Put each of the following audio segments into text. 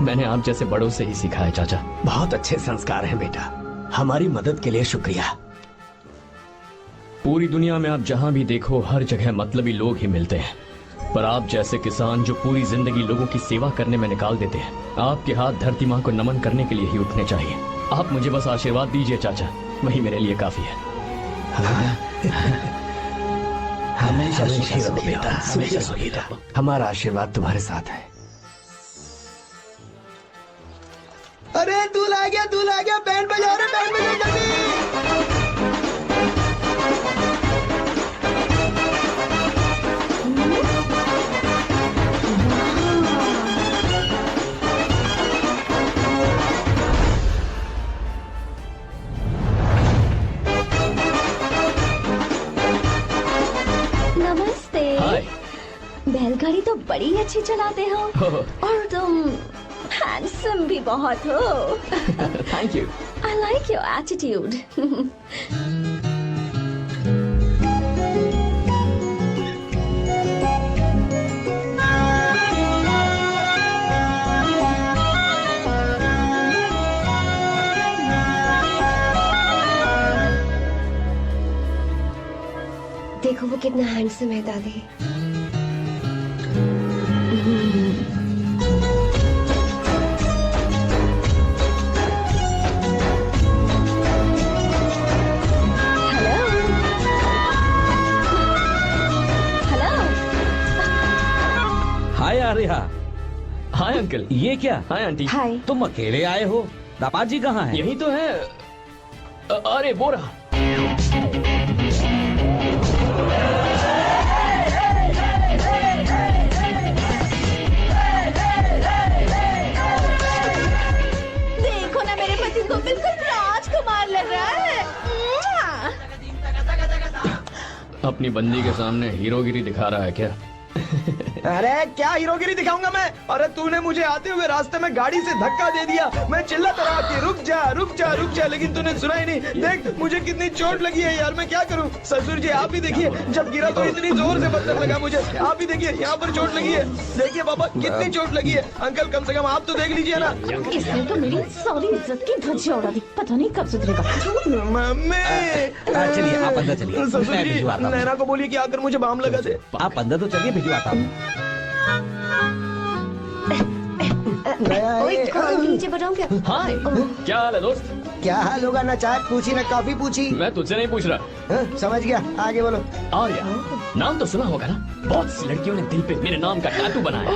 मैंने आप जैसे बड़ों से ही सीखा है चाचा। बहुत अच्छे संस्कार हैं बेटा, हमारी मदद के लिए शुक्रिया। पूरी दुनिया में आप जहां भी देखो हर जगह मतलबी लोग ही मिलते हैं, पर आप जैसे किसान जो पूरी जिंदगी लोगों की सेवा करने में निकाल देते हैं, आपके हाथ धरती माँ को नमन करने के लिए ही उठने चाहिए। आप मुझे बस आशीर्वाद दीजिए चाचा, वही मेरे लिए काफी है। हमेशा सुखी रहो बेटा, हमेशा सुखी रहो। हमारा आशीर्वाद तुम्हारे साथ है। अरे दूल्हा आ गया, बैंड बजाओ रे, बैंड बजाओ जल्दी। नमस्ते। हाय। बैलगाड़ी तो बड़ी अच्छी चलाते हो और तुम हैंडसम भी बहुत हो। Thank you. I like your attitude. देखो वो कितना हैंडसम है दादी। हाय आर्या। Hi uncle. ये क्या? Hi aunty. हाय। तुम अकेले आए हो? दामाद जी कहाँ हैं? यही तो है। अरे वो रहा। देखो ना मेरे पति को बिल्कुल राजकुमार लग रहा है। अपनी बंदी के सामने हीरोगिरी दिखा रहा है क्या? अरे क्या हीरोगिरी दिखाऊंगा मैं? अरे तूने मुझे आते हुए रास्ते में गाड़ी से धक्का दे दिया। मैं चिल्लाता रहा कि रुक जा रुक जा रुक जा, लेकिन तूने सुना ही नहीं। देख मुझे कितनी चोट लगी है यार, मैं क्या करूं? ससुर जी आप ही देखिए, जब गिरा तो इतनी जोर से पत्थर लगा मुझे। आप ही देखिए यहाँ पर चोट लगी है। देखिए पापा कितनी चोट लगी है। अंकल कम से कम आप तो देख लीजिए ना। इसने तो मेरी सारी इज्जत की धज्जियां उड़ा दी। पता नहीं कब सुधरेगा। मम्मी चलिए आप अंदर चलिए, ससुर मैं जी भिजवाता हूँ। नैना को बोलिए कि आकर मुझे बाम लगा दे। आप अंदर तो चलिए, भिजवाता हूँ। ओए नीचे बताऊं क्या? हाय। क्या हाल है दोस्त? क्या हाल होगा? ना चाय पूछी ना कॉफी पूछी। मैं तुझसे नहीं पूछ रहा। समझ गया, आगे बोलो। आर्या, नाम तो सुना होगा ना? बहुत सी लड़कियों ने दिल पे मेरे नाम का टैटू बनाया है।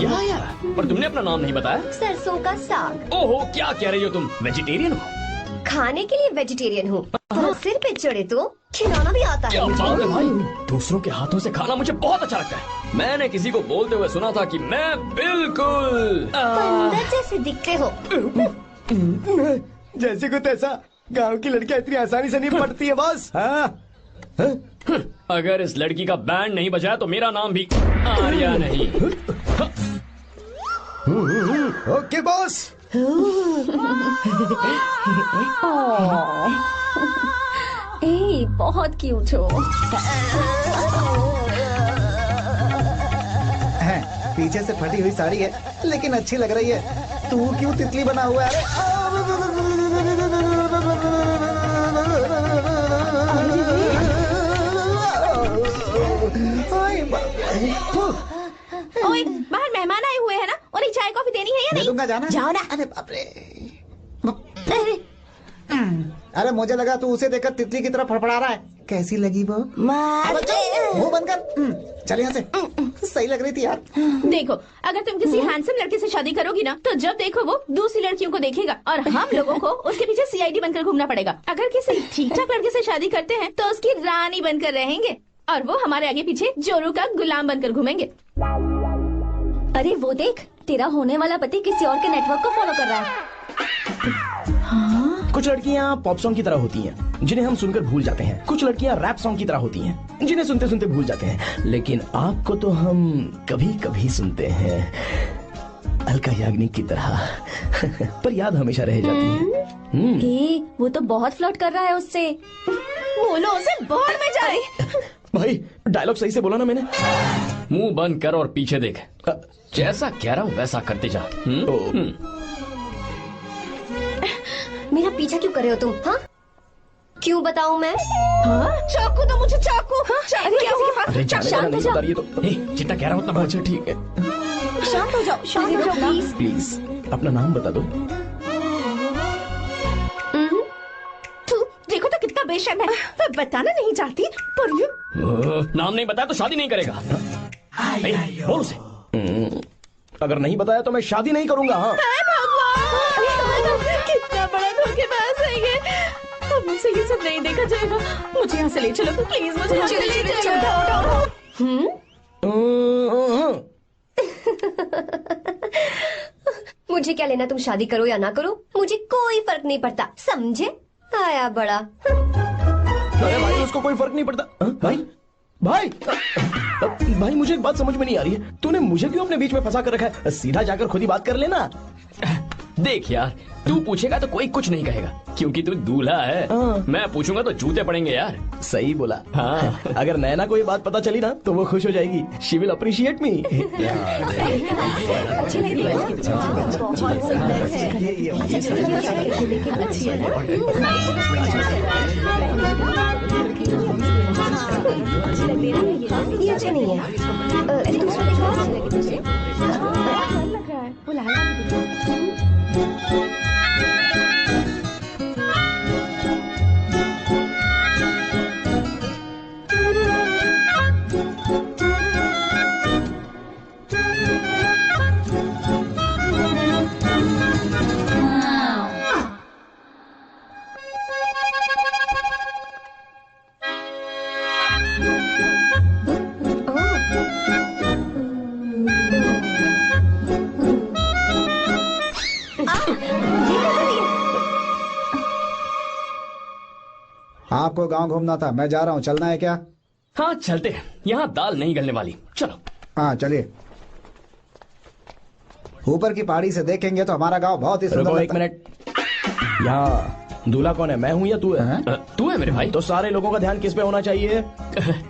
या, पर तुमने अपना नाम नहीं बताया। सरसों का साग। ओहो, क्या कह रही हो तुम? वेजिटेरियन हो? खाने के लिए वेजिटेरियन हूँ, पर सिर पे चढ़े तो खिलाना भी आता क्या है। बात है भाई, दूसरों के हाथों से खाना मुझे बहुत अच्छा लगता है। मैंने किसी को बोलते हुए सुना था कि मैं बिल्कुल बंदर जैसे दिखते हो। जैसे को तैसा। गांव की लड़कियां इतनी आसानी से नहीं पड़ती है बॉस। अगर इस लड़की का बैंड नहीं बजाया तो मेरा नाम भी आर्या नहीं। Okay boss. ए, बहुत क्यूट हो। पीछे से फटी हुई साड़ी है लेकिन अच्छी लग रही है। तू क्यों तितली बना हुआ है? ओए, बाहर मेहमान आए हुए हैं ना, उन्हें चाय कॉफी देनी है या नहीं? दूंगा, जाना। जाओ ना। अरे बाप रे। अरे, अरे मुझे लगा तू उसे देखकर तितली की तरह फड़फड़ा रहा है। कैसी लगी वो? मुंह बंद कर। चल यहाँ से। सही लग रही थी यार। देखो, अगर तुम किसी हैंडसम लड़के से शादी करोगी ना, तो जब देखो वो दूसरी लड़कियों को देखेगा और हम लोगों को उसके पीछे सीआईडी बनकर घूमना पड़ेगा। अगर किसी ठीक ठाक लड़के से शादी करते हैं तो उसकी रानी बनकर रहेंगे और वो हमारे आगे पीछे जोरू का गुलाम बनकर घूमेंगे। अरे वो देख, तेरा होने वाला पति किसी और के नेटवर्क को फॉलो कर रहा है। कुछ लड़कियां पॉप सॉन्ग की तरह होती हैं, जिन्हें हम सुनकर भूल जाते हैं। कुछ लड़कियां रैप सॉन्ग की तरह होती हैं, जिन्हें सुनते सुनते भूल जाते हैं। लेकिन आपको तो हम कभी कभी सुनते हैं, अलका याग्निक की तरह। पर याद हमेशा रह जाती है। वो तो बहुत फ्लर्ट कर रहा है उससे। बोलो उसे बाहर में जाए। भाई डायलॉग सही से बोला ना मैंने? मुंह बंद कर और पीछे देख। जैसा कह रहा हूँ वैसा करते जा। मेरा पीछा क्यों कर रहे हो तुम? हाँ, क्यों बताऊं मैं? चाकू दो मुझे, चाकू। अरे जाने वाला नहीं बता रही है तो। जितना कह रहा हूँ उतना अच्छा ठीक है, शांत हो जाओ प्लीज। प्लीज अपना नाम बता दो। तू देखो तो कितना बेशर्म है। मैं बताना नहीं चाहती पर ये नाम नहीं बताया तो शादी नहीं करेगा। बोल उसे। अगर नहीं बताया तो मैं शादी नहीं करूंगा। हाँ, कितना बड़ा धोखेबाज है ये। अब मुझसे ये सब नहीं देखा जाएगा। मुझे यहाँ से ले चलो प्लीज, मुझे यहाँ से ले चलो। मुझे क्या लेना तुम शादी करो या ना करो, मुझे कोई फर्क नहीं पड़ता, समझे? आया बड़ा। अरे भाई उसको कोई फर्क नहीं पड़ता। भाई भाई भाई मुझे एक बात समझ में नहीं आ रही है, तूने मुझे क्यों अपने बीच में फंसा कर रखा है? सीधा जाकर खुद ही बात कर लेना। देख यार, तू पूछेगा तो कोई कुछ नहीं कहेगा क्योंकि तू दूल्हा है। मैं पूछूंगा तो जूते पड़ेंगे यार। सही बोला। हाँ। अगर नैना को ये बात पता चली ना तो वो खुश हो जाएगी। शी विल अप्रिशिएट मी। ये अच्छा नहीं है। दूसरा दिखाओ। वो लाल आपको गांव घूमना था, मैं जा रहा हूँ, चलना है क्या? हाँ चलते हैं, यहाँ दाल नहीं गलने वाली। चलो। हाँ चलिए। ऊपर की पहाड़ी से देखेंगे तो हमारा गांव बहुत ही सुंदर रुको एक लगता है। मिनट। यहाँ दूल्हा कौन है, मैं हूँ या तू है? तू है मेरे भाई। तो सारे लोगों का ध्यान किस पे होना चाहिए?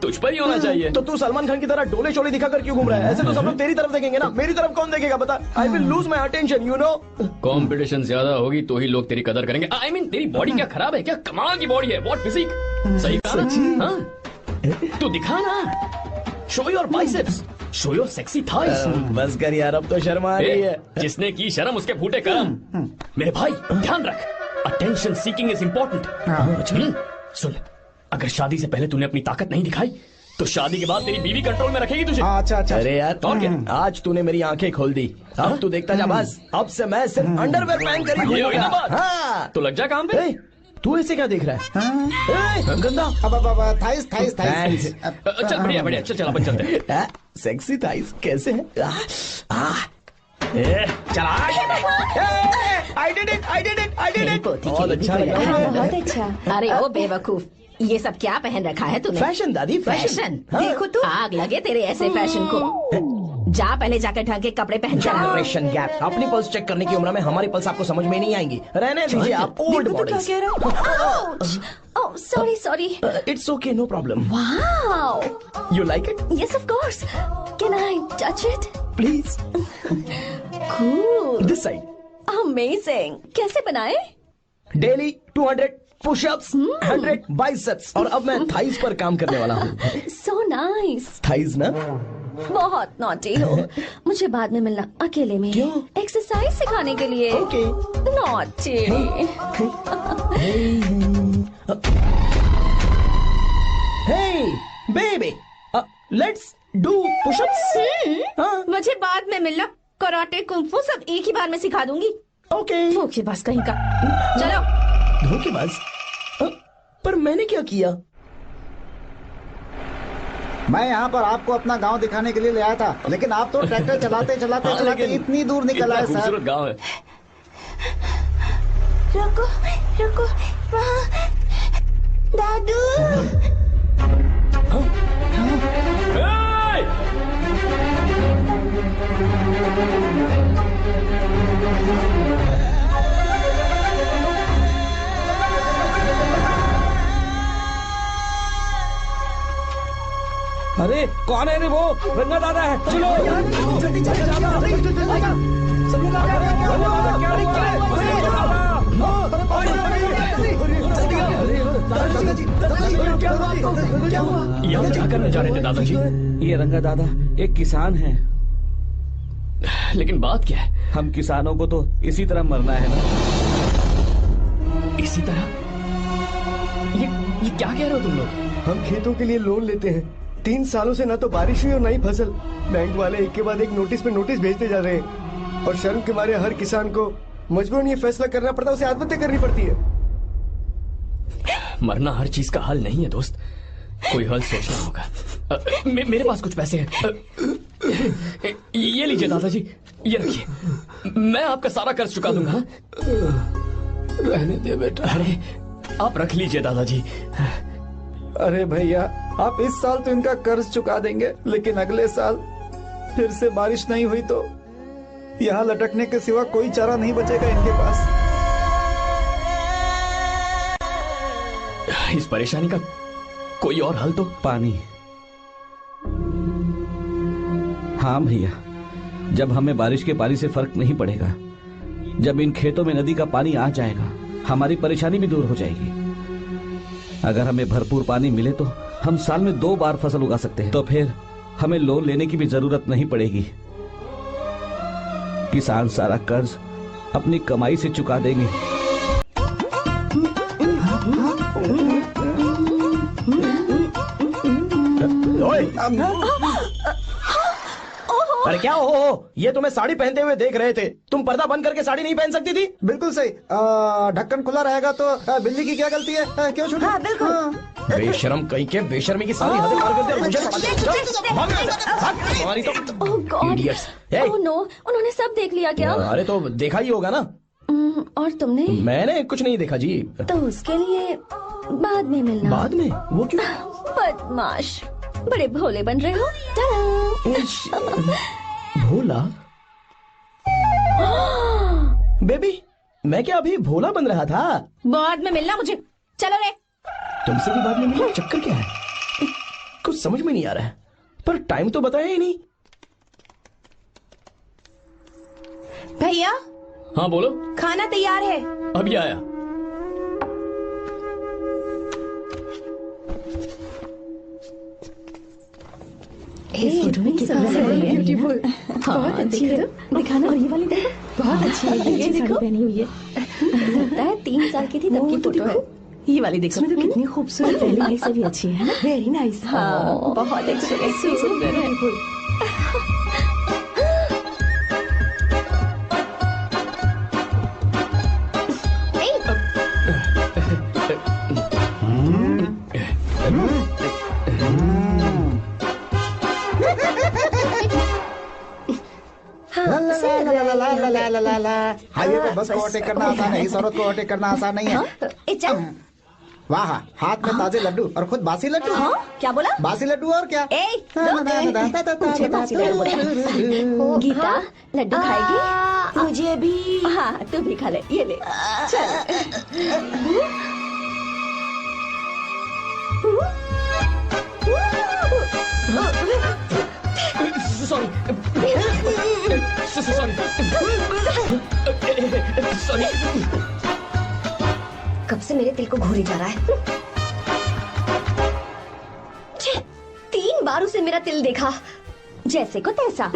तुझ पर ही होना चाहिए। तो तू सलमान खान की तरह डोले चोले दिखाकर क्यों घूम रहा है? ऐसे तो सब लोग तेरी तरफ देखेंगे ना, मेरी तरफ कौन देखेगा बता? I will lose my attention, you know. Competition ज्यादा होगी तो ही लोग तेरी कदर करेंगे। आई मीन तेरी बॉडी क्या खराब है क्या? कमाल की बॉडी है, व्हाट फिजिक। सही कहा ना? हाँ? तू दिखा ना, show your biceps, show your sexy thighs. बस कर यार, अब तो शर्म आ रही है। जिसने की शर्म उसके फूटे करम। मेरे भाई ध्यान रख, अटेंशन सीकिंग इज इम्पोर्टेंट। सुन, अगर शादी से पहले तूने अपनी ताकत नहीं दिखाई तो शादी के बाद तेरी बीवी कंट्रोल में रखेगी तुझे। अच्छा अच्छा। अरे यार और क्या? आज तूने मेरी आंखें खोल दी। अब तू देखता जा बस, अब से मैं सिर्फ अंडरवेयर पहन कर ही ये हुई ना बात? हाँ। तो लग जा काम पे। ए, तू ऐसे क्या देख रहा है? ए, गंदा। अब थाइस थाइस थाइस। चल बढ़िया बढ़िया, चल चल अपन चलते हैं। सेक्सी थाइस कैसे है? चला। I did it, I did it, I did it. बहुत अच्छा लगा। बहुत अच्छा। अरे ओ बेवकूफ, ये सब क्या पहन रखा है तूने? फैशन दादी, फैशन। हाँ। देखो तू, आग लगे तेरे ऐसे फैशन को। जा पहले जाकर ढंग के कपड़े पहन कर आ। Generation gap. अपनी पल्स चेक करने की उम्र में हमारी पल्स आपको समझ में नहीं आएंगी। रहने दीजिए, आप old models. Oh sorry sorry. It's okay, no problem. Wow, you like it? Yes of course. Can I touch it? Please. Cool, this side. Amazing. कैसे बनाए? डेली 200 पुशअप्स, 100 बाइसेप्स, और अब मैं थाइस पर काम करने वाला हूँ। So nice. थाइस ना? बहुत नॉटी हो। मुझे बाद में मिलना अकेले में। क्यों? एक्सरसाइज सिखाने के लिए। Okay. Naughty. Hey baby, let's do pushups. हाँ। मुझे बाद में मिलना। कराटे कुंफू सब एक ही बार में सिखा दूंगी। ओके। धोखेबाज कहीं का। चलो। धोखेबाज? पर मैंने क्या किया? मैं यहाँ पर आपको अपना गांव दिखाने के लिए ले आया था, लेकिन आप तो ट्रैक्टर चलाते चलाते हाँ, चलाते लेकिन इतनी दूर निकल आए सर। खूबसूरत गांव है। रुको रुको, वहाँ दादू। अरे अरे कौन है रे वो? रंगा दादा है, चलो जल्दी चल सभी लोग आ गए। क्या हुआ? क्या हुआ? यहाँ क्या करने जा रहे थे दादाजी? ये रंगा दादा एक किसान है। लेकिन बात क्या है? हम किसानों को तो इसी तरह मरना है ना। इसी तरह? ये क्या कह रहे हो तुम लोग? हम खेतों के लिए लोन लेते हैं। 3 सालों से ना तो बारिश हुई और ना ही फसल। बैंक वाले एक के बाद एक नोटिस पे नोटिस भेजते जा रहे हैं और शर्म के मारे हर किसान को मजबूरन ये फैसला करना पड़ता है, उसे आत्महत्या करनी पड़ती है। मरना हर चीज का हल नहीं है दोस्त, कोई हल सोचना होगा। मेरे पास कुछ पैसे हैं। ये लीजिए दादाजी, ये रखिए, मैं आपका सारा कर्ज चुका दूंगा। रहने दे बेटा। अरे आप रख लीजिए दादाजी। अरे भैया, आप इस साल तो इनका कर्ज चुका देंगे, लेकिन अगले साल फिर से बारिश नहीं हुई तो यहाँ लटकने के सिवा कोई चारा नहीं बचेगा इनके पास। इस परेशानी का कोई और हल तो? पानी। हाँ भैया, जब हमें बारिश के पानी से फर्क नहीं पड़ेगा, जब इन खेतों में नदी का पानी आ जाएगा, हमारी परेशानी भी दूर हो जाएगी। अगर हमें भरपूर पानी मिले तो हम साल में 2 बार फसल उगा सकते हैं। तो फिर हमें लोन लेने की भी जरूरत नहीं पड़ेगी। किसान सारा कर्ज अपनी कमाई से चुका देंगे। अरे क्या हो? ये तुम्हें साड़ी पहनते हुए देख रहे थे। तुम पर्दा बंद करके साड़ी नहीं पहन सकती थी? बिल्कुल सही। ढक्कन खुला रहेगा तो बिल्ली की क्या गलती है? क्यों छोटे? हाँ, बिल्कुल। बेशरम कहीं के, बेशर्मी की सारी हदें पार कर दी। मुझे तुम्हारी तो ओह गॉड, Idiots. ओह नो, उन्होंने सब देख लिया क्या? अरे तो देखा ही होगा ना। और तुमने? मैंने कुछ नहीं देखा जी। तो उसके लिए बाद में मिलना। बाद में? वो क्यों? बदमाश, बड़े भोले बन रहे हो। टाटा। भोला? बेबी, मैं क्या अभी भोला बन रहा था? बाद में मिलना मुझे। चलो रे। तुमसे भी बाद में मिलना? चक्कर क्या है? कुछ समझ में नहीं आ रहा है। पर टाइम तो बताया ही नहीं। भैया, हाँ बोलो। खाना तैयार है। अभी आया। इस फोटो में कितना ब्यूटीफुल। बहुत अच्छी है। दिखाना। और ये वाली देखो, बहुत अच्छी है। ये देखो, पहनी हुई है। लगता है 3 साल की थी तब की फोटो है। ये वाली देखो, इसमें तो कितनी खूबसूरत है। नाइस भी अच्छी है ना? Very nice. हाँ, बहुत अच्छी, सुंदर है। हाईवे पे बस को ओवरटेक करना आसान है, इस औरत को ओवरटेक करना आसान नहीं है। वाह, हाथ में ताजे लड्डू और खुद बासी लड्डू। क्या बोला? बासी लड्डू और क्या? मुझे बासी लड्डू बोला। गीता, लड्डू खाएगी? मुझे भी। हाँ, तू भी खा ले। ये ले। Sorry sorry. कब से मेरे दिल को घूरी जा रहा है। 3 बार उसे मेरा तिल देखा। जैसे को तैसा।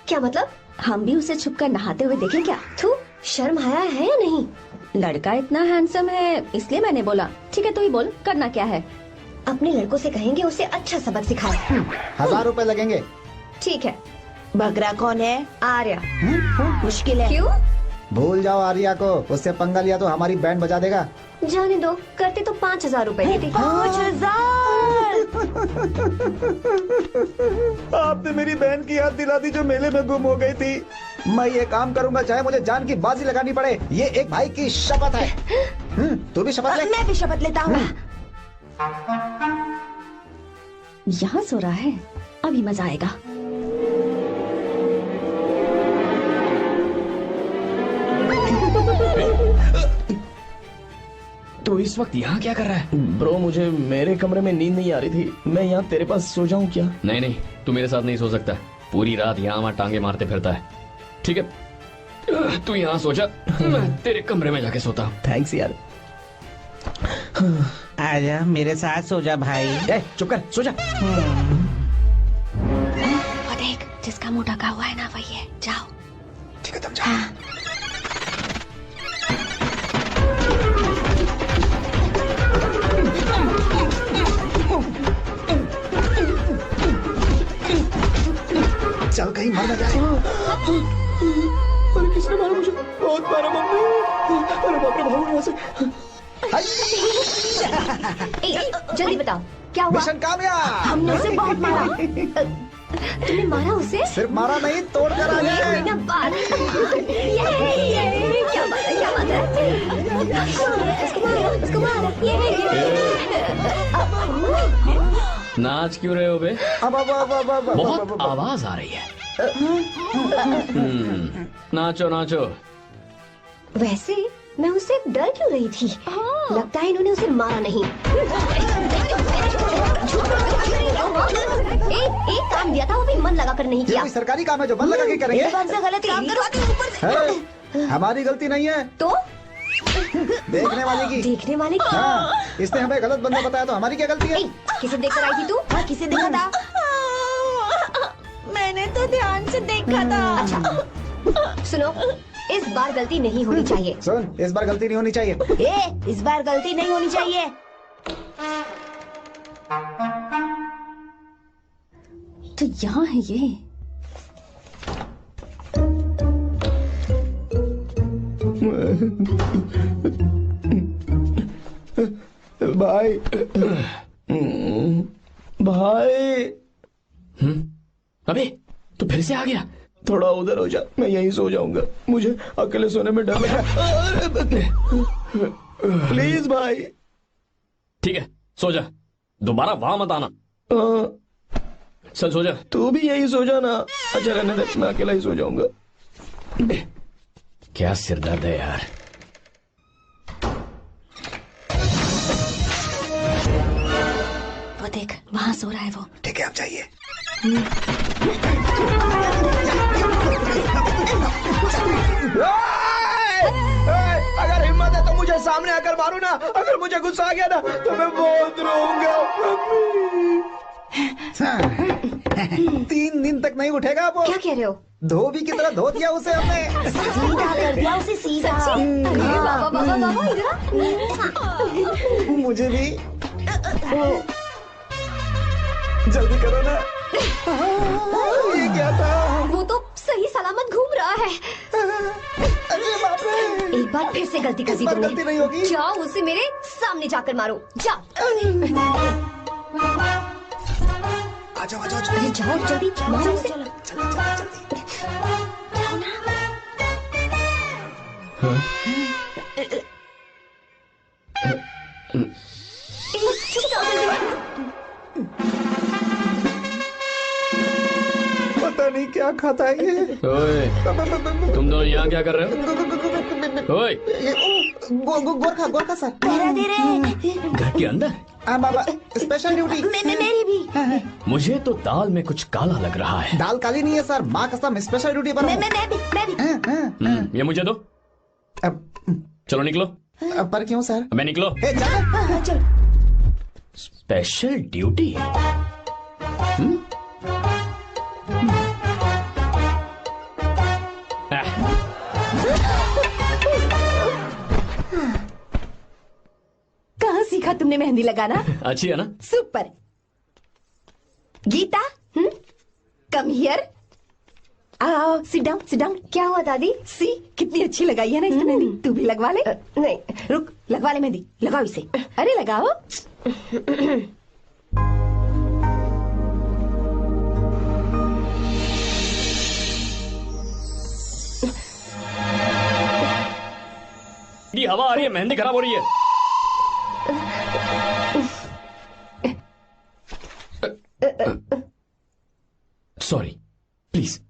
क्या मतलब? हम भी उसे छुपकर नहाते हुए देखें क्या? तू शर्म आया है या नहीं? लड़का इतना हैंडसम है इसलिए मैंने बोला। ठीक है, तू ही बोल, करना क्या है? अपने लड़कों से कहेंगे उसे अच्छा सबक सिखाए। 1000 रुपए लगेंगे। ठीक है। बगरा कौन है? आर्या। मुश्किल है। क्यों? भूल जाओ आर्या को, उससे पंगा लिया तो हमारी बैंड बजा देगा। जाने दो, करते तो 5000 रुपए देती। 5000। आपने मेरी बहन की याद दिला दी जो मेले में गुम हो गई थी। मैं ये काम करूंगा चाहे मुझे जान की बाजी लगानी पड़े। ये एक भाई की शपथ है। तू भी शपथ ले। मैं भी शपथ लेता हूँ। यहाँ सो रहा है, अभी मजा आएगा। तो इस वक्त यहाँ क्या कर रहा है? ब्रो मुझे मेरे कमरे में नींद नहीं आ रही थी, मैं यहाँ तेरे पास सो जाऊँ क्या? नहीं नहीं, तू मेरे साथ नहीं सो सकता। पूरी रात यहाँ वहाँ टांगे मारते फिरता है। ठीक है, तू यहाँ सो जा, मैं तेरे कमरे में जाके सोता हूँ। थैंक्स यार। आजा मेरे साथ सो जा भाई। ए, चुप कर, सो जा। वो देख, जिसका मुंह ढका हुआ है ना वही है, जाओ। ठीक है, तुम जाओ। चल कहीं मर ना जाए। अरे किसने मारा मुझे? बहुत मारा मम्मी। अरे बाप रे, भागो यहाँ से। जल्दी बताओ क्या हुआ? मिशन कामयाब। हमने उसे बहुत मारा। तुमने मारा उसे? सिर्फ मारा नहीं, तोड़ कर आ गए। ये बात। ये क्या बात है, क्या बात है? उसको मारो, ये। नाच क्यों रहे हो बे? अब बहुत आवाज आ रही है। नाचो नाचो। वैसे मैं उससे डर क्यों रही थी? लगता है इन्होंने उसे मारा नहीं। एक काम दिया था वो भी मन लगाकर नहीं ये किया। कोई सरकारी काम है जो मन लगा के करेंगे? एक बार से गलत काम करो। है, हमारी गलती नहीं है, तो देखने वाले की। देखने वाले की। हाँ, इसने हमें गलत बंदा बताया तो हमारी क्या गलती है? किसे देखकर आई थी तू? हाँ, किसे देखा था? मैंने तो ध्यान से देखा था। अच्छा सुनो, इस बार गलती नहीं होनी चाहिए। सुन, इस बार गलती नहीं होनी चाहिए। इस बार गलती नहीं होनी चाहिए। तो यहाँ है ये। भाई भाई। अबे तू फिर से आ गया? थोड़ा उधर हो जा, मैं यहीं सो जाऊंगा। मुझे अकेले सोने में डर लगा। प्लीज भाई। ठीक है, सो जा, दोबारा वहां मत आना। चल सो जा। तू भी यहीं सो जा ना। अच्छा रहने दे, मैं अकेला ही सो जाऊंगा। क्या सिरदर्द है यार। वो देख, वहाँ सो रहा है वो। ठीक है, आप जाइए। अगर हिम्मत है तो मुझे सामने आकर मारो ना। अगर मुझे गुस्सा आ गया ना तो मैं बहुत रोऊंगा। 3 दिन तक नहीं उठेगा वो। क्या कह रहे हो? धोबी की तरह धो दिया उसे हमने। सीधा कर दिया उसे, सीधा। अरे बाबा बाबा बाबा, इधर मुझे भी जल्दी करो ना। ये क्या था? वो तो सही सलामत घूम रहा है। अरे बाप रे, एक बार फिर से गलती कर इस दी बार तुमने। गलती नहीं होगी। जाओ उसे मेरे सामने जाकर मारो, जाओ। आ जाओ, आ जाओ, अरे जाओ जल्दी, मारो उसे। पता नहीं क्या खाता है ये। ओए, तुम दोनों यहाँ क्या कर रहे हो? ओए, गोरखा गोरखा सर। पहरा दे रहे हैं। घर के अंदर? हाँ बाबा, स्पेशल ड्यूटी। मेरी भी। मुझे तो दाल में कुछ काला लग रहा है। दाल काली नहीं है सर, माँ कसम, स्पेशल ड्यूटी पर हूँ। मैं भी। ये मुझे दो। अब चलो निकलो। पर क्यों सर? मैं निकलो। ए, जा। चल। Special duty? कहाँ सीखा तुमने मेहंदी लगाना? अच्छी है ना? सुपर। Geeta, come here. आओ, सिट डाउन, सिट डाउन। क्या हुआ दादी? सी कितनी अच्छी लगाई है ना इसने मेहंदी। तू भी लगवा ले। नहीं, रुक, लगवा ले मेहंदी, लगाओ इसे। अरे लगाओ। ये हवा आ रही है, मेहंदी खराब हो रही है। Sorry, please.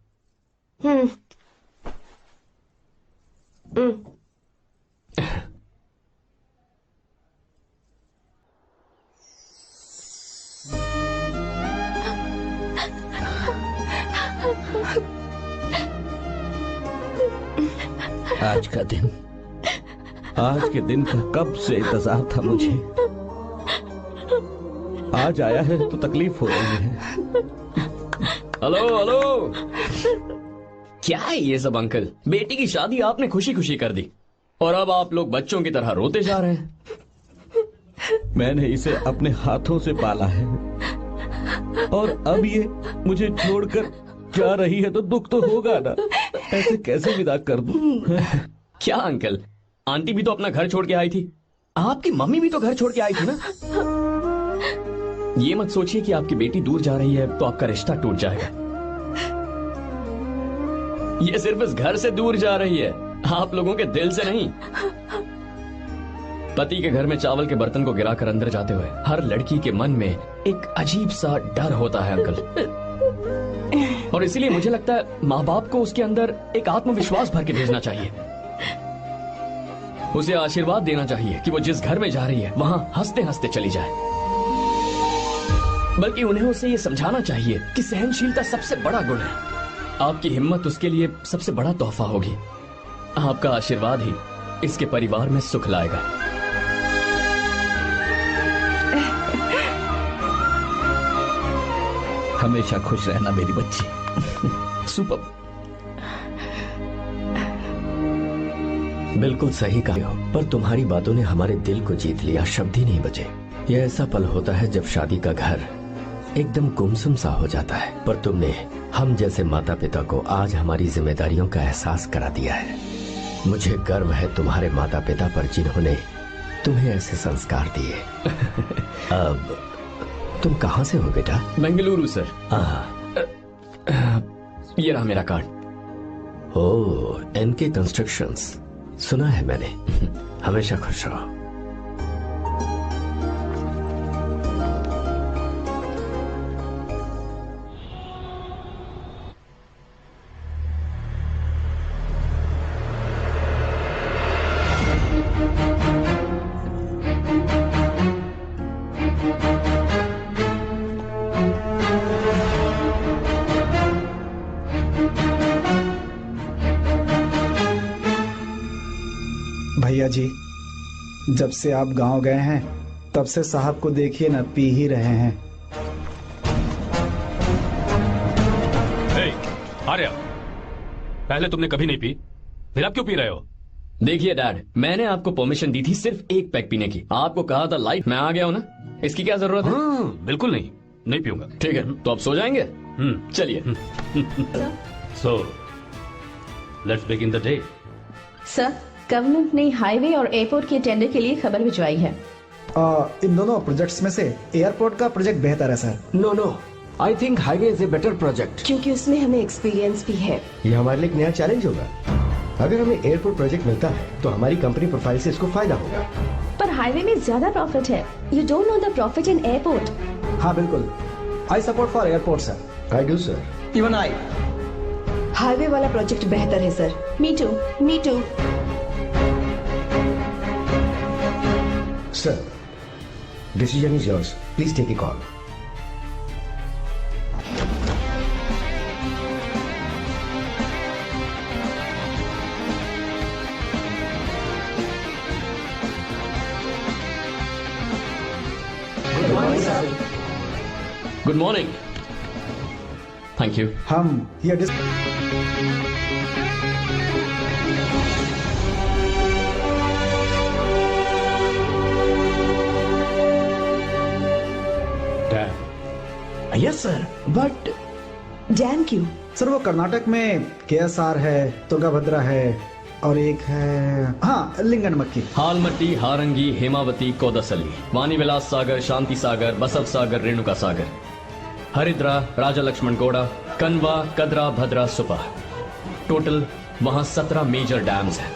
आज के दिन का कब से इंतजार था मुझे। आज आया है तो तकलीफ हो रही है। हेलो हेलो, क्या है ये सब अंकल? बेटी की शादी आपने खुशी खुशी कर दी और अब आप लोग बच्चों की तरह रोते जा रहे हैं। मैंने इसे अपने हाथों से पाला है और अब ये मुझे छोड़कर जा रही है तो दुख तो होगा ना। ऐसे कैसे विदा कर दूं? क्या अंकल, आंटी भी तो अपना घर छोड़ के आई थी, आपकी मम्मी भी तो घर छोड़ के आई थी ना। ये मत सोचिए कि आपकी बेटी दूर जा रही है तो आपका रिश्ता टूट जाएगा। ये सिर्फ इस घर से दूर जा रही है, आप लोगों के दिल से नहीं। पति के घर में चावल के बर्तन को गिराकर अंदर जाते हुए हर लड़की के मन में एक अजीब सा डर होता है अंकल, और इसीलिए मुझे लगता है माँ बाप को उसके अंदर एक आत्मविश्वास भर के भेजना चाहिए। उसे आशीर्वाद देना चाहिए कि वो जिस घर में जा रही है वहां हंसते हंसते चली जाए। बल्कि उन्हें उसे ये समझाना चाहिए कि सहनशीलता सबसे बड़ा गुण है। आपकी हिम्मत उसके लिए सबसे बड़ा तोहफा होगी। आपका आशीर्वाद ही इसके परिवार में सुख लाएगा। हमेशा खुश रहना मेरी बच्ची। सुपर। बिल्कुल सही कहा हो, पर तुम्हारी बातों ने हमारे दिल को जीत लिया, शब्द ही नहीं बचे। यह ऐसा पल होता है जब शादी का घर एकदम गुमसुम सा हो जाता है, पर तुमने हम जैसे माता पिता को आज हमारी जिम्मेदारियों का एहसास करा दिया है। मुझे गर्व है तुम्हारे माता पिता पर जिन्होंने तुम्हें ऐसे संस्कार दिए। अब तुम कहाँ से हो बेटा? बेंगलुरु सर। ये रहा मेरा कार्ड। ओह, एनके कंस्ट्रक्शंस, सुना है मैंने। हमेशा खुश रहो। भैया जी, जब से आप गांव गए हैं तब से साहब को देखिए ना, पी ही रहे हैं। आर्या, पहले तुमने कभी नहीं पी, फिर आप क्यों पी रहे हो? देखिए डैड, मैंने आपको परमिशन दी थी सिर्फ एक पैक पीने की। आपको कहा था लाइफ, मैं आ गया हूं ना, इसकी क्या जरूरत है? बिल्कुल नहीं पीऊंगा। ठीक है, तो आप सो जाएंगे? चलिए। So let's begin the day. Sir, government ने हाईवे और एयरपोर्ट के टेंडर के लिए खबर भिजवाई है। इन दोनों प्रोजेक्ट्स में से एयरपोर्ट का प्रोजेक्ट बेहतर है sir. No, I think highway is a better project, क्योंकि उसमें हमें एक्सपीरियंस भी है। ये हमारे लिए एक नया चैलेंज होगा। अगर हमें एयरपोर्ट प्रोजेक्ट मिलता है तो हमारी कंपनी प्रोफाइल से इसको फायदा होगा। पर हाईवे में ज्यादा प्रॉफिट है। You don't know the profit in airport. हाँ बिल्कुल, I support for airport sir. I do sir. Even I. Highway वाला प्रोजेक्ट बेहतर है sir. Me too. Sir, decision is yours. Please take a call. Good morning. Thank you. हम ये yes sir, but dam क्यों? Sir वो कर्नाटक में KSR है, तुंगभद्रा है और एक है लिंगनमक्की। हालमट्टी, हारंगी, हेमावती, कोदसली, वानी विलास सागर, शांति सागर, बसव सागर, रेणुका सागर, हरिद्रा, राजा लक्ष्मण गौड़ा, कनवा, कदरा, भद्रा, सुपा। टोटल वहां 17 मेजर डैम्स हैं।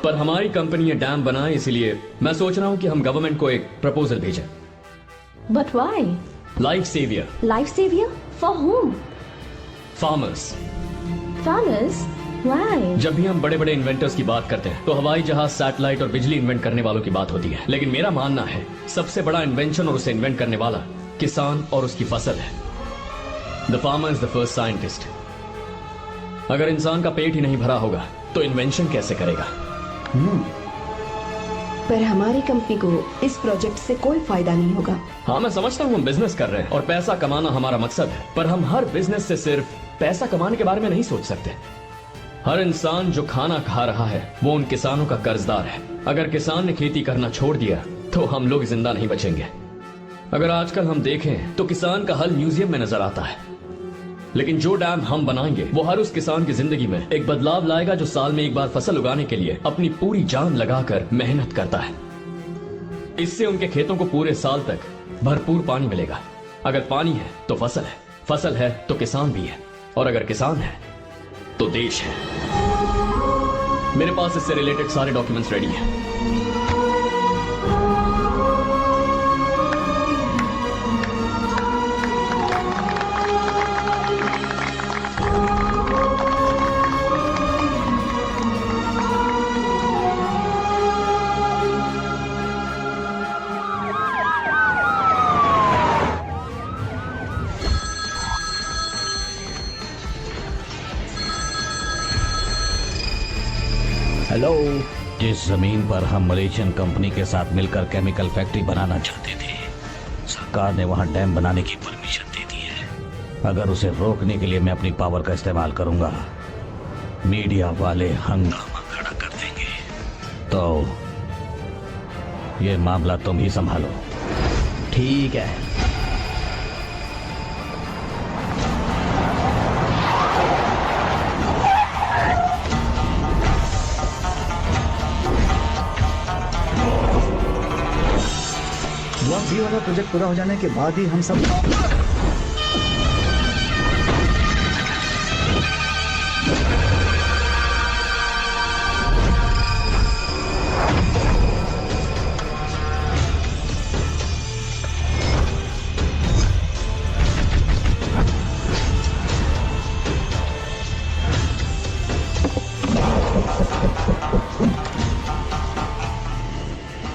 पर हमारी कंपनी ये डैम बनाए, इसलिए मैं सोच रहा हूं कि हम गवर्नमेंट को एक प्रपोजल भेजें। But why? Life saviour. Life saviour for whom? Farmers. Farmers? Why? जब भी हम बड़े बड़े इन्वेंटर्स की बात करते हैं तो हवाई जहाज, सैटेलाइट और बिजली इन्वेंट करने वालों की बात होती है, लेकिन मेरा मानना है सबसे बड़ा इन्वेंशन और उसे इन्वेंट करने वाला किसान और उसकी फसल है। The farmer is the first scientist. अगर इंसान का पेट ही नहीं भरा होगा तो इन्वेंशन कैसे करेगा? पर हमारी कंपनी को इस प्रोजेक्ट से कोई फायदा नहीं होगा। हाँ, मैं समझता हूँ हम बिजनेस कर रहे हैं और पैसा कमाना हमारा मकसद है, पर हम हर बिजनेस से सिर्फ पैसा कमाने के बारे में नहीं सोच सकते। हर इंसान जो खाना खा रहा है वो उन किसानों का कर्जदार है। अगर किसान ने खेती करना छोड़ दिया तो हम लोग जिंदा नहीं बचेंगे। अगर आजकल हम देखें तो किसान का हल म्यूजियम में नजर आता है, लेकिन जो डैम हम बनाएंगे वो हर उस किसान की जिंदगी में एक बदलाव लाएगा जो साल में एक बार फसल उगाने के लिए अपनी पूरी जान लगाकर मेहनत करता है। इससे उनके खेतों को पूरे साल तक भरपूर पानी मिलेगा। अगर पानी है तो फसल है तो किसान भी है, और अगर किसान है तो देश है। मेरे पास इससे रिलेटेड सारे डॉक्यूमेंट्स रेडी हैं। हेलो। जिस जमीन पर हम मलेशियन कंपनी के साथ मिलकर केमिकल फैक्ट्री बनाना चाहते थे, सरकार ने वहां डैम बनाने की परमिशन दे दी है। अगर उसे रोकने के लिए मैं अपनी पावर का इस्तेमाल करूंगा, मीडिया वाले हंगामा खड़ा कर देंगे। तो ये मामला तुम ही संभालो। ठीक है। ये वाला प्रोजेक्ट पूरा हो जाने के बाद ही हम सब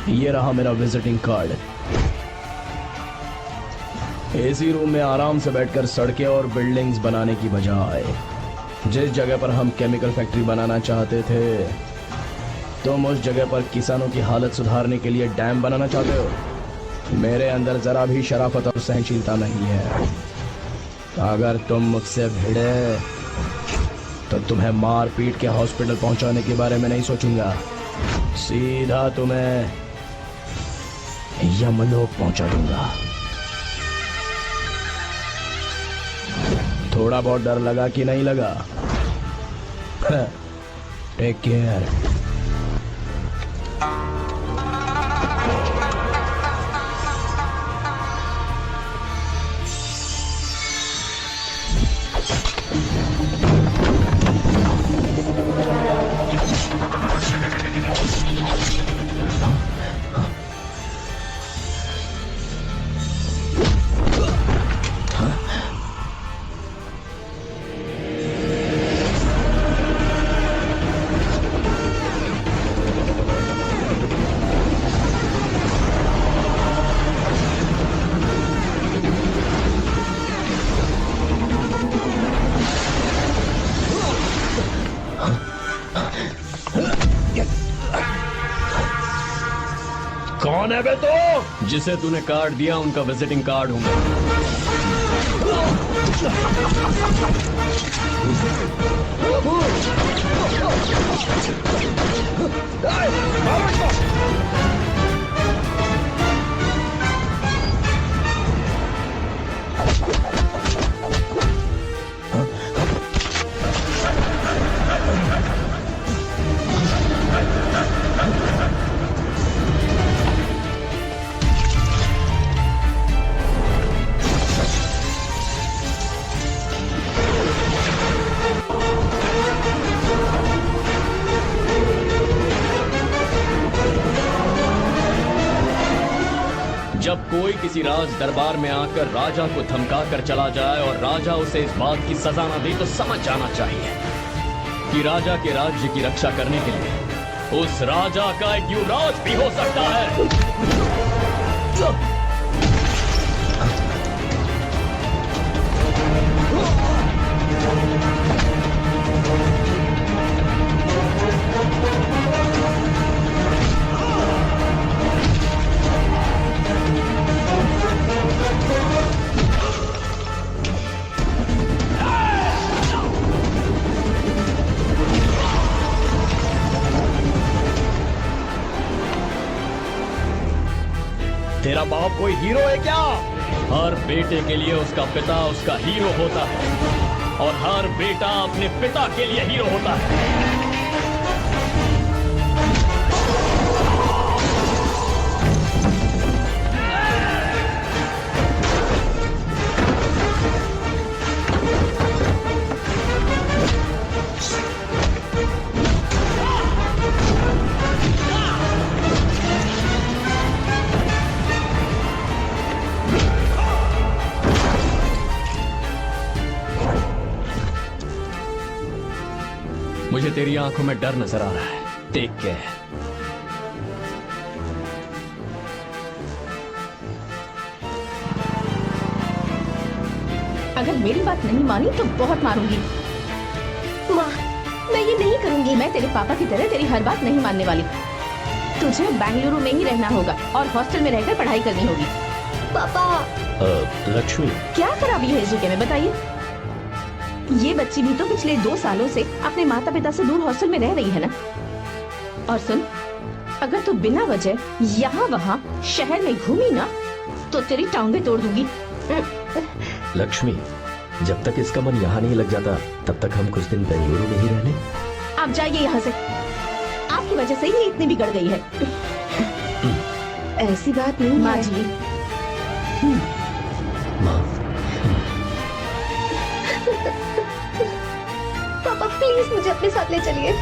ये रहा मेरा विजिटिंग कार्ड। एसी रूम में आराम से बैठकर सड़कें और बिल्डिंग्स बनाने की बजाय जिस जगह पर हम केमिकल फैक्ट्री बनाना चाहते थे, तुम उस जगह पर किसानों की हालत सुधारने के लिए डैम बनाना चाहते हो। मेरे अंदर जरा भी शराफत और सहनशीलता नहीं है। अगर तुम मुझसे भिड़े तो तुम्हें मार पीट के हॉस्पिटल पहुंचाने के बारे में नहीं सोचूंगा, सीधा तुम्हें यमलोक पहुंचा दूंगा। थोड़ा बहुत डर लगा कि नहीं लगा? Take care. कौन है बे तो? जिसे तूने कार्ड दिया उनका विजिटिंग कार्ड हूं मैं। जब कोई किसी राज दरबार में आकर राजा को धमका कर चला जाए और राजा उसे इस बात की सजा न दे तो समझ जाना चाहिए कि राजा के राज्य की रक्षा करने के लिए उस राजा का एक युवराज भी हो सकता है। मेरा बाप कोई हीरो है क्या? हर बेटे के लिए उसका पिता उसका हीरो होता है और हर बेटा अपने पिता के लिए हीरो होता है। मुझे तेरी आंखों में डर नजर आ रहा है, देख के। अगर मेरी बात नहीं मानी तो बहुत मारूंगी। माँ, मैं ये नहीं करूंगी। मैं तेरे पापा की तरह तेरी हर बात नहीं मानने वाली। तुझे बेंगलुरु में ही रहना होगा और हॉस्टल में रहकर पढ़ाई करनी होगी। पापा। लक्ष्मी, क्या खराबी है इस जगह में, बताइए? ये बच्ची भी तो पिछले 2 सालों से अपने माता पिता से दूर हॉस्टल में रह रही है ना। और सुन, अगर तू बिना वजह यहाँ वहाँ शहर में घूमी ना तो तेरी टांगें तोड़ दूंगी। लक्ष्मी, जब तक इसका मन यहाँ नहीं लग जाता तब तक हम कुछ दिन बेंगलुरु में ही रहने। आप जाइए यहाँ से, आपकी वजह से ही इतनी बिगड़ गई है। ऐसी बात नहीं माँ है। जी, माँ, पापा प्लीज मुझे अपने साथ ले चलिए।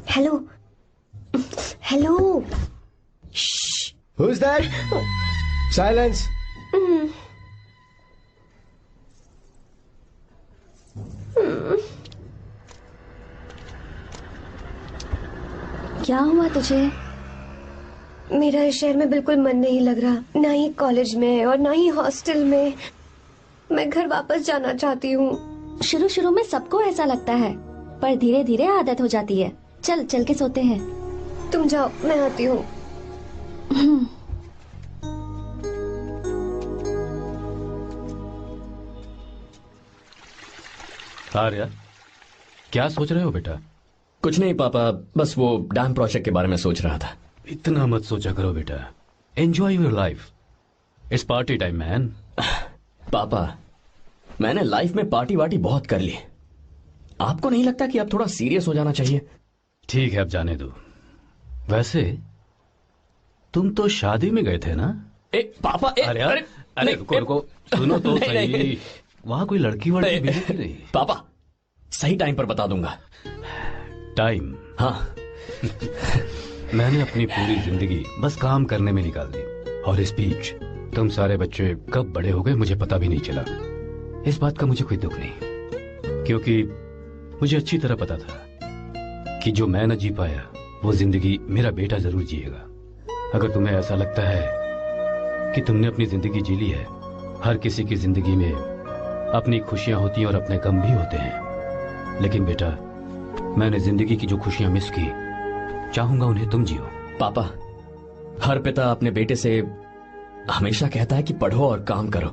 Hello, hello. Who's that? Silence. क्या हुआ तुझे? मेरा इस शहर में बिल्कुल मन नहीं लग रहा, ना ही कॉलेज में और ना ही हॉस्टल में। मैं घर वापस जाना चाहती हूँ। शुरू शुरू में सबको ऐसा लगता है, पर धीरे धीरे आदत हो जाती है। चल चल के सोते हैं। तुम जाओ, मैं आती हूँ। आर्या, क्या सोच रहे हो बेटा? कुछ नहीं पापा, बस वो डैम प्रोजेक्ट के बारे में सोच रहा था। इतना मत सोचा करो बेटा, enjoy your life. It's party time man. पापा, मैंने लाइफ में पार्टी वार्टी बहुत कर ली। आपको नहीं लगता कि अब थोड़ा सीरियस हो जाना चाहिए? ठीक है, अब जाने दो। वैसे तुम तो शादी में गए थे ना? पापा, अरे रुको रुको, सुनो तो सही। वहां कोई लड़की वड़की मिली कि नहीं? पापा, सही टाइम पर बता दूंगा। टाइम? हाँ। मैंने अपनी पूरी जिंदगी बस काम करने में निकाल दी, और इस बीच तुम सारे बच्चे कब बड़े हो गए मुझे पता भी नहीं चला। इस बात का मुझे कोई दुख नहीं, क्योंकि मुझे अच्छी तरह पता था कि जो मैं न जी पाया वो जिंदगी मेरा बेटा जरूर जिएगा। अगर तुम्हें ऐसा लगता है कि तुमने अपनी जिंदगी जी ली है, हर किसी की जिंदगी में अपनी खुशियां होती हैं और अपने गम भी होते हैं, लेकिन बेटा मैंने जिंदगी की जो खुशियां मिस की, चाहूंगा उन्हें तुम जियो। पापा, हर पिता अपने बेटे से हमेशा कहता है कि पढ़ो और काम करो,